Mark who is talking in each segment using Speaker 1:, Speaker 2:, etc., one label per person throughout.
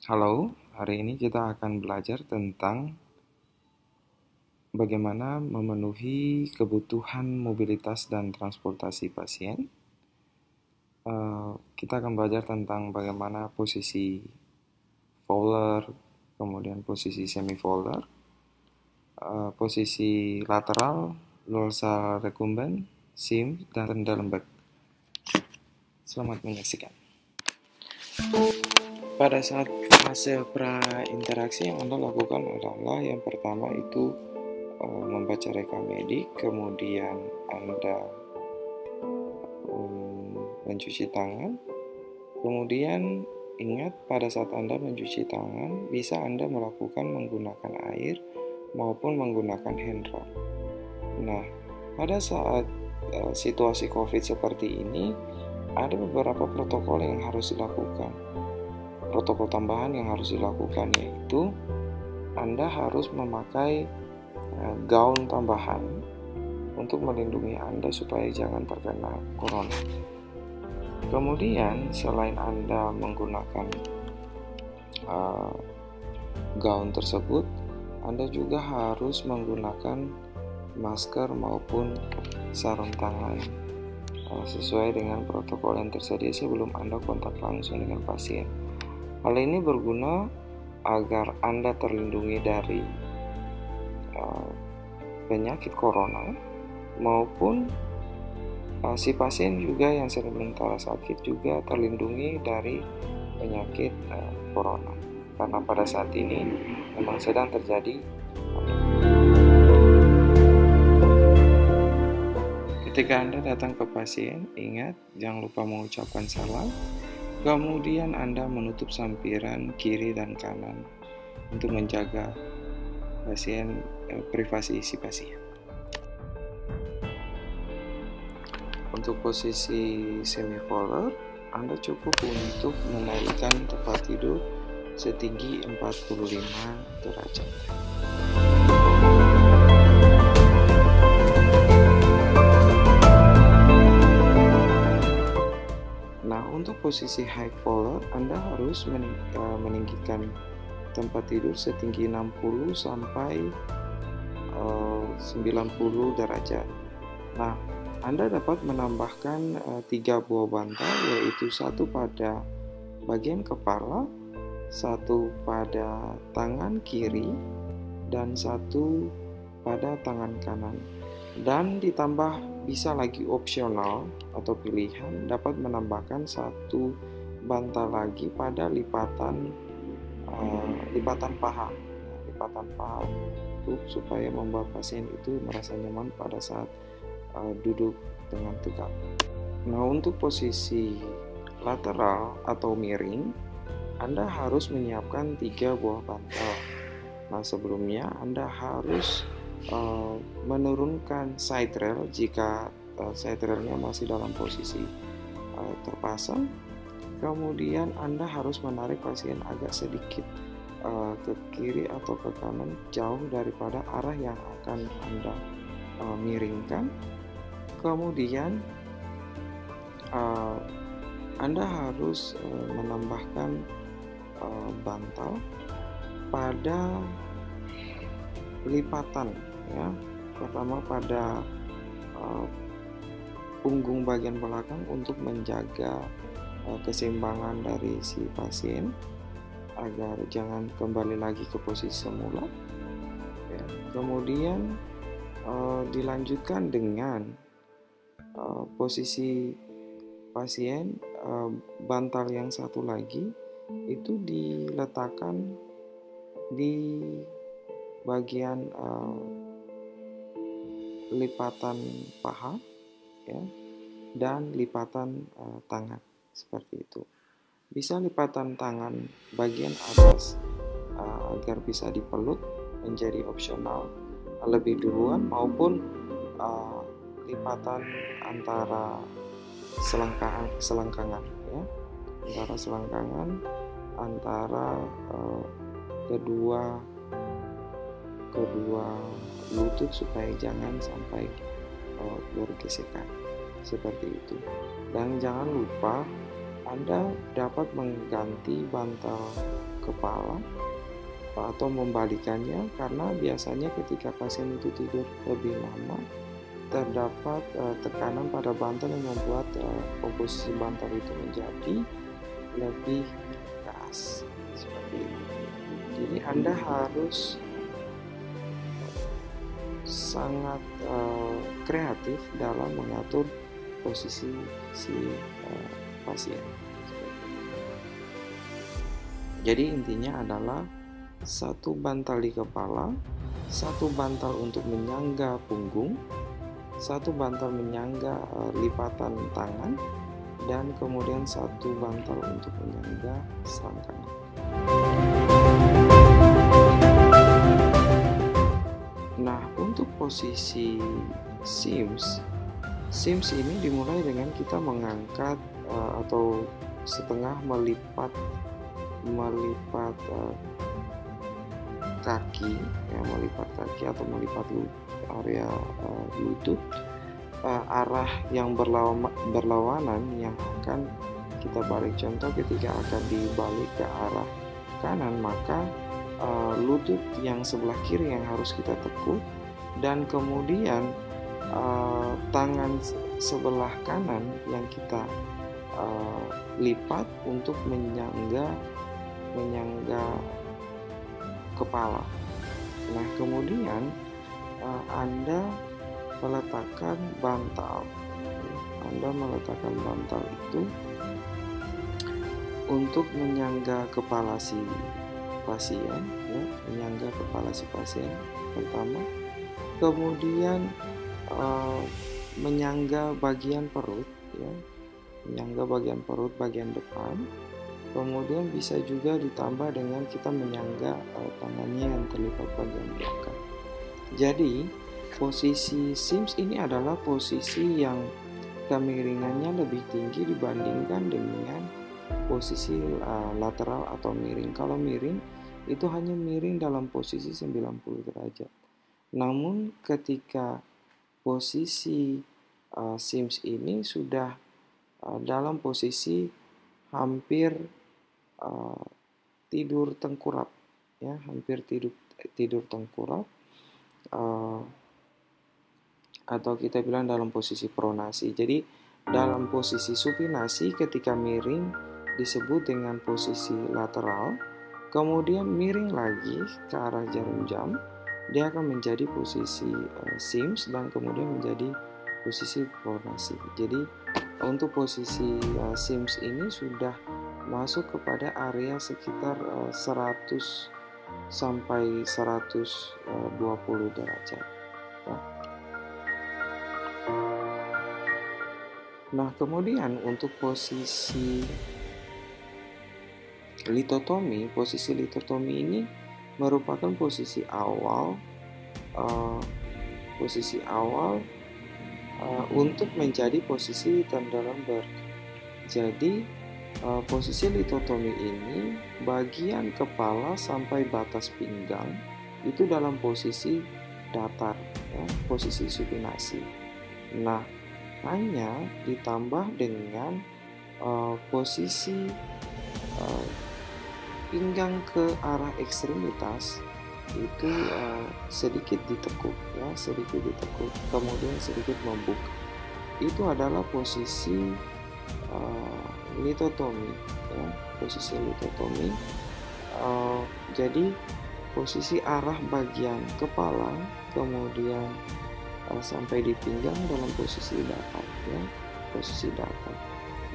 Speaker 1: Halo, hari ini kita akan belajar tentang bagaimana memenuhi kebutuhan mobilitas dan transportasi pasien. Kita akan belajar tentang bagaimana posisi fowler, kemudian posisi semi-fowler, posisi lateral, dorsal recumbent, sim, dan lembek. Selamat menyaksikan. Pada saat fase pra-interaksi yang Anda lakukan adalah yang pertama itu membaca reka medik, kemudian Anda mencuci tangan, kemudian ingat pada saat Anda mencuci tangan bisa Anda melakukan menggunakan air maupun menggunakan hand rub. Nah, pada saat situasi COVID seperti ini ada beberapa protokol yang harus dilakukan. Protokol tambahan yang harus dilakukan yaitu Anda harus memakai gaun tambahan untuk melindungi Anda supaya jangan terkena corona. Kemudian selain Anda menggunakan gaun tersebut, Anda juga harus menggunakan masker maupun sarung tangan sesuai dengan protokol yang tersedia sebelum Anda kontak langsung dengan pasien. Hal ini berguna agar Anda terlindungi dari penyakit corona maupun si pasien juga yang sementara sakit juga terlindungi dari penyakit corona, karena pada saat ini memang sedang terjadi Ketika Anda datang ke pasien, ingat jangan lupa mengucapkan salam. Kemudian Anda menutup sampiran kiri dan kanan untuk menjaga privasi si pasien. Untuk posisi semi-fowler, Anda cukup untuk menaikkan tempat tidur setinggi 45 derajat. Untuk posisi high fowler, Anda harus meninggikan tempat tidur setinggi 60 sampai 90 derajat. Nah, Anda dapat menambahkan 3 buah bantal, yaitu satu pada bagian kepala, satu pada tangan kiri, dan satu pada tangan kanan. Dan ditambah bisa lagi opsional atau pilihan dapat menambahkan satu bantal lagi pada lipatan paha. Lipatan paha itu supaya membuat pasien itu merasa nyaman pada saat duduk dengan tegak. Nah, untuk posisi lateral atau miring, Anda harus menyiapkan 3 buah bantal. Nah, sebelumnya Anda harus menurunkan side rail jika side railnya masih dalam posisi terpasang. Kemudian Anda harus menarik pasien agak sedikit ke kiri atau ke kanan, jauh daripada arah yang akan Anda miringkan. Kemudian Anda harus menambahkan bantal pada lipatan, ya. Pertama pada punggung bagian belakang untuk menjaga keseimbangan dari si pasien agar jangan kembali lagi ke posisi semula, ya. Kemudian dilanjutkan dengan posisi pasien, bantal yang satu lagi itu diletakkan di bagian lipatan paha, ya, dan lipatan tangan seperti itu. Bisa lipatan tangan bagian atas agar bisa dipeluk menjadi opsional lebih duluan, maupun lipatan antara selangkangan, ya, antara selangkangan antara kedua lutut supaya jangan sampai bergesekan seperti itu. Dan jangan lupa Anda dapat mengganti bantal kepala atau membalikannya, karena biasanya ketika pasien itu tidur lebih lama terdapat tekanan pada bantal yang membuat komposisi bantal itu menjadi lebih keras seperti itu. Jadi Anda harus sangat kreatif dalam mengatur posisi si pasien. Jadi intinya adalah satu bantal di kepala, satu bantal untuk menyangga punggung, satu bantal menyangga lipatan tangan, dan kemudian satu bantal untuk menyangga selangkangan. Nah, untuk posisi Sims ini dimulai dengan kita mengangkat atau setengah melipat kaki, ya, melipat kaki atau melipat area lutut arah yang berlawanan yang akan kita balik. Contoh, ketika akan dibalik ke arah kanan, maka lutut yang sebelah kiri yang harus kita tekuk, dan kemudian tangan sebelah kanan yang kita lipat untuk menyangga kepala. Nah, kemudian Anda meletakkan bantal. Anda meletakkan bantal itu untuk menyangga kepala si pasien, ya, menyangga kepala si pasien pertama. Kemudian menyangga bagian perut, ya, menyangga bagian perut bagian depan. Kemudian bisa juga ditambah dengan kita menyangga tangannya yang terlipat bagian belakang. Jadi posisi Sims ini adalah posisi yang kemiringannya lebih tinggi dibandingkan dengan posisi lateral atau miring. Kalau miring itu hanya miring dalam posisi 90 derajat. Namun ketika posisi Sims ini sudah dalam posisi hampir tidur tengkurap, ya, hampir tidur tengkurap, atau kita bilang dalam posisi pronasi. Jadi dalam posisi supinasi ketika miring disebut dengan posisi lateral, kemudian miring lagi ke arah jarum jam, dia akan menjadi posisi Sims, dan kemudian menjadi posisi pronasi. Jadi untuk posisi Sims ini sudah masuk kepada area sekitar 100 sampai 120 derajat. Ya. Nah, kemudian untuk posisi litotomi ini merupakan posisi awal untuk menjadi posisi Trendelenburg. Jadi posisi litotomi ini bagian kepala sampai batas pinggang itu dalam posisi datar, ya, posisi supinasi. Nah, hanya ditambah dengan posisi pinggang ke arah ekstremitas itu sedikit ditekuk, ya, sedikit ditekuk, kemudian sedikit membuka. Itu adalah posisi litotomi, ya, posisi litotomi. Jadi posisi arah bagian kepala kemudian sampai di pinggang dalam posisi datar, ya, posisi datar.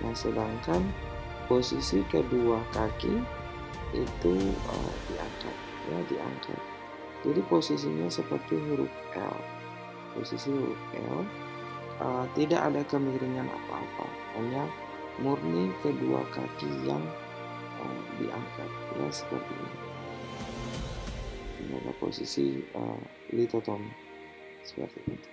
Speaker 1: Nah, sedangkan posisi kedua kaki itu diangkat, ya, diangkat. Jadi posisinya seperti huruf L, posisi huruf L. Tidak ada kemiringan apa-apa, hanya murni kedua kaki yang diangkat, ya, seperti ini. Ini adalah posisi litotomi seperti itu.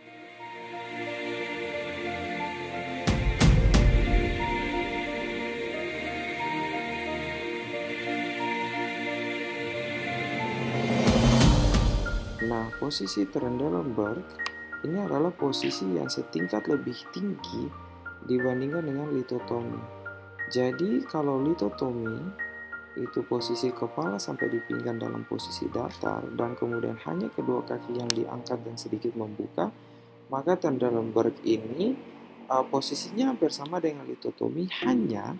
Speaker 1: Nah, posisi Trendelenburg ini adalah posisi yang setingkat lebih tinggi dibandingkan dengan litotomi. Jadi kalau litotomi itu posisi kepala sampai di pinggang dalam posisi datar dan kemudian hanya kedua kaki yang diangkat dan sedikit membuka, maka Trendelenburg ini posisinya hampir sama dengan litotomi, hanya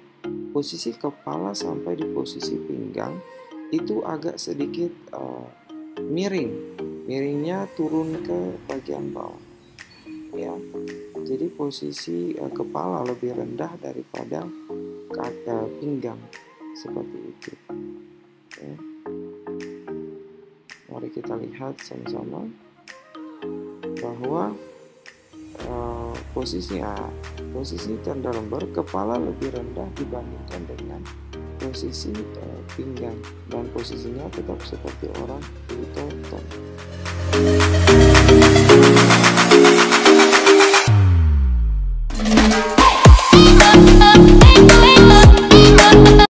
Speaker 1: posisi kepala sampai di posisi pinggang itu agak sedikit miringnya turun ke bagian bawah, ya. Jadi posisi kepala lebih rendah daripada pinggang, seperti itu. Ya. Mari kita lihat sama-sama bahwa posisi Trendelenburg kepala lebih rendah dibandingkan dengan posisi pinggang, dan posisinya tetap seperti orang litotomi.